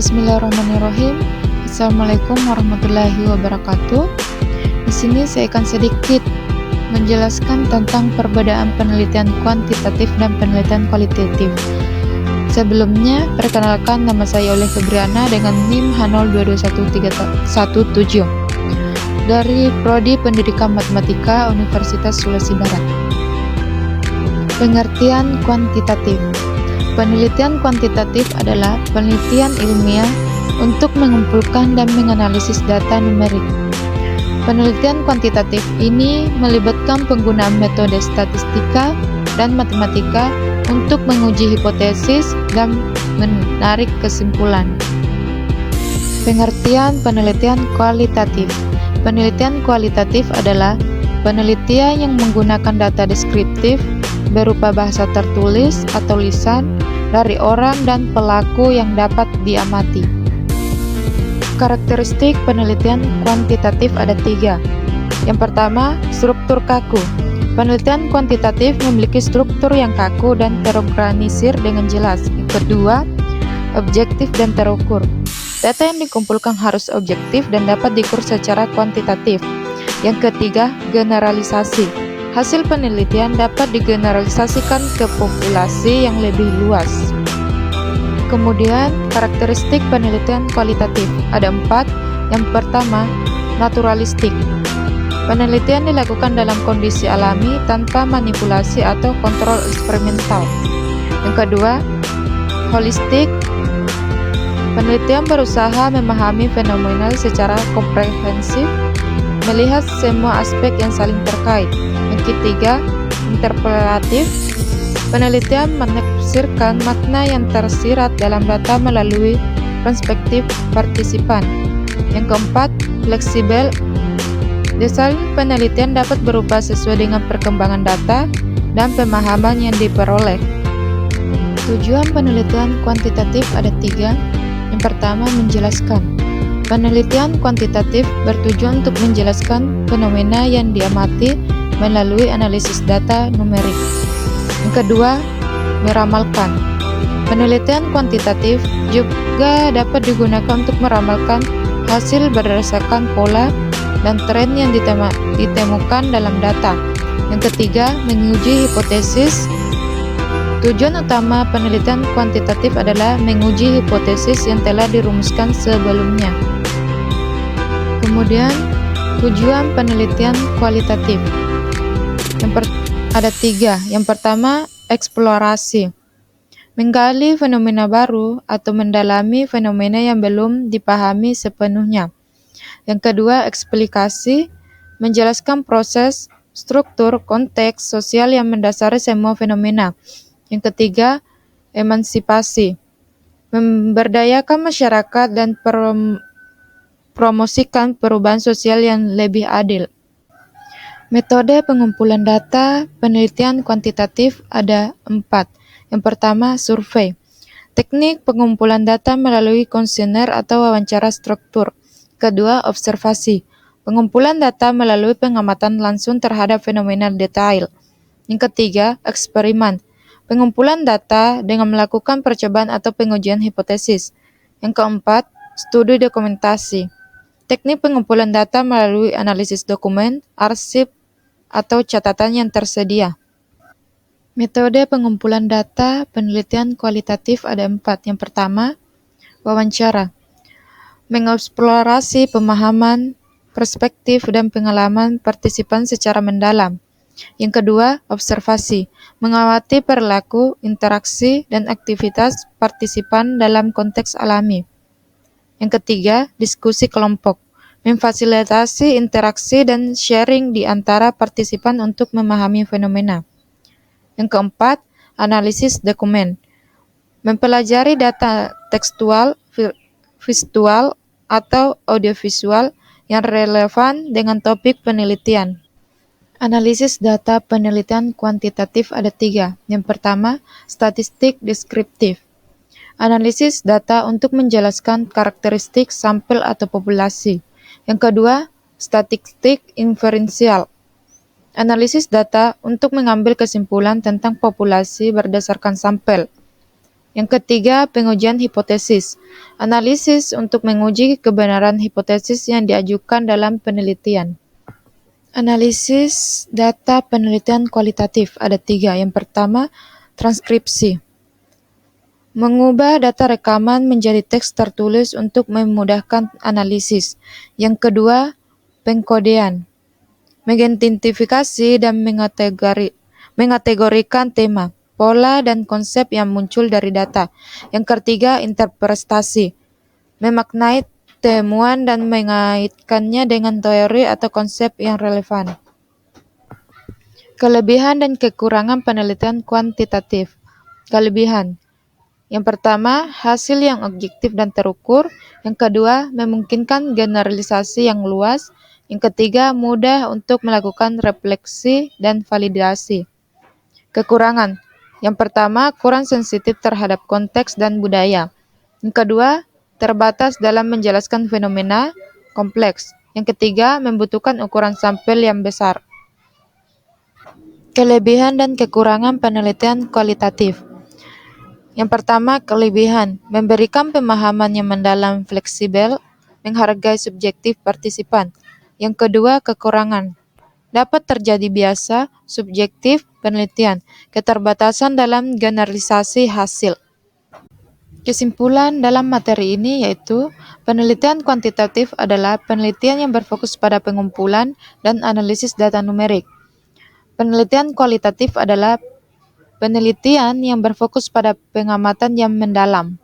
Bismillahirrahmanirrahim. Assalamualaikum warahmatullahi wabarakatuh. Di sini saya akan sedikit menjelaskan tentang perbedaan penelitian kuantitatif dan penelitian kualitatif. Sebelumnya, perkenalkan, nama saya Oleh Febriana dengan NIM H02213117 dari Prodi Pendidikan Matematika Universitas Sulawesi Barat. Pengertian kuantitatif. Penelitian kuantitatif adalah penelitian ilmiah untuk mengumpulkan dan menganalisis data numerik. Penelitian kuantitatif ini melibatkan penggunaan metode statistika dan matematika untuk menguji hipotesis dan menarik kesimpulan. Pengertian penelitian kualitatif. Penelitian kualitatif adalah penelitian yang menggunakan data deskriptif berupa bahasa tertulis atau lisan dari orang dan pelaku yang dapat diamati. Karakteristik penelitian kuantitatif ada 3. Yang pertama, struktur kaku. Penelitian kuantitatif memiliki struktur yang kaku dan terorganisir dengan jelas. Yang kedua, objektif dan terukur. Data yang dikumpulkan harus objektif dan dapat diukur secara kuantitatif. Yang ketiga, generalisasi. Hasil penelitian dapat digeneralisasikan ke populasi yang lebih luas. Kemudian, karakteristik penelitian kualitatif ada 4. Yang pertama, naturalistik. Penelitian dilakukan dalam kondisi alami tanpa manipulasi atau kontrol eksperimental. Yang kedua, holistik. Penelitian berusaha memahami fenomena secara komprehensif, melihat semua aspek yang saling terkait. Yang ketiga, interpelatif. Penelitian menafsirkan makna yang tersirat dalam data melalui perspektif partisipan. Yang keempat, fleksibel. Desain penelitian dapat berubah sesuai dengan perkembangan data dan pemahaman yang diperoleh. Tujuan penelitian kuantitatif ada 3. Yang pertama, menjelaskan. Penelitian kuantitatif bertujuan untuk menjelaskan fenomena yang diamati melalui analisis data numerik. Yang kedua, meramalkan. Penelitian kuantitatif juga dapat digunakan untuk meramalkan hasil berdasarkan pola dan tren yang ditemukan dalam data. Yang ketiga, menguji hipotesis. Tujuan utama penelitian kuantitatif adalah menguji hipotesis yang telah dirumuskan sebelumnya. Kemudian, tujuan penelitian kualitatif ada 3. Yang pertama, eksplorasi. Menggali fenomena baru atau mendalami fenomena yang belum dipahami sepenuhnya. Yang kedua, eksplikasi. Menjelaskan proses, struktur, konteks sosial yang mendasari semua fenomena. Yang ketiga, emansipasi. Memberdayakan masyarakat dan promosikan perubahan sosial yang lebih adil. Metode pengumpulan data penelitian kuantitatif ada 4. Yang pertama, survei. Teknik pengumpulan data melalui kuesioner atau wawancara struktur. Kedua, observasi. Pengumpulan data melalui pengamatan langsung terhadap fenomena detail. Yang ketiga, eksperimen. Pengumpulan data dengan melakukan percobaan atau pengujian hipotesis. Yang keempat, studi dokumentasi. Teknik pengumpulan data melalui analisis dokumen, arsip, atau catatan yang tersedia. Metode pengumpulan data penelitian kualitatif ada 4. Yang pertama, wawancara. Mengeksplorasi pemahaman, perspektif, dan pengalaman partisipan secara mendalam. Yang kedua, observasi. Mengamati perilaku, interaksi, dan aktivitas partisipan dalam konteks alami. Yang ketiga, diskusi kelompok. Memfasilitasi interaksi dan sharing di antara partisipan untuk memahami fenomena. Yang keempat, analisis dokumen. Mempelajari data tekstual, visual, atau audiovisual yang relevan dengan topik penelitian. Analisis data penelitian kuantitatif ada 3. Yang pertama, statistik deskriptif. Analisis data untuk menjelaskan karakteristik sampel atau populasi. Yang kedua, statistik inferensial. Analisis data untuk mengambil kesimpulan tentang populasi berdasarkan sampel. Yang ketiga, pengujian hipotesis. Analisis untuk menguji kebenaran hipotesis yang diajukan dalam penelitian. Analisis data penelitian kualitatif ada 3. Yang pertama, transkripsi. Mengubah data rekaman menjadi teks tertulis untuk memudahkan analisis. Yang kedua, pengkodean. Mengidentifikasi dan mengategorikan tema, pola, dan konsep yang muncul dari data. Yang ketiga, interpretasi. Memaknai temuan dan mengaitkannya dengan teori atau konsep yang relevan. Kelebihan dan kekurangan penelitian kuantitatif. Kelebihan. Yang pertama, hasil yang objektif dan terukur. Yang kedua, memungkinkan generalisasi yang luas. Yang ketiga, mudah untuk melakukan refleksi dan validasi. Kekurangan. Yang pertama, kurang sensitif terhadap konteks dan budaya. Yang kedua, terbatas dalam menjelaskan fenomena kompleks. Yang ketiga, membutuhkan ukuran sampel yang besar. Kelebihan dan kekurangan penelitian kualitatif. Yang pertama, kelebihan, memberikan pemahaman yang mendalam, fleksibel, menghargai subjektif partisipan. Yang kedua, kekurangan, dapat terjadi biasa, subjektif, penelitian, keterbatasan dalam generalisasi hasil. Kesimpulan dalam materi ini yaitu, penelitian kuantitatif adalah penelitian yang berfokus pada pengumpulan dan analisis data numerik. Penelitian kualitatif adalah penelitian yang berfokus pada pengamatan yang mendalam.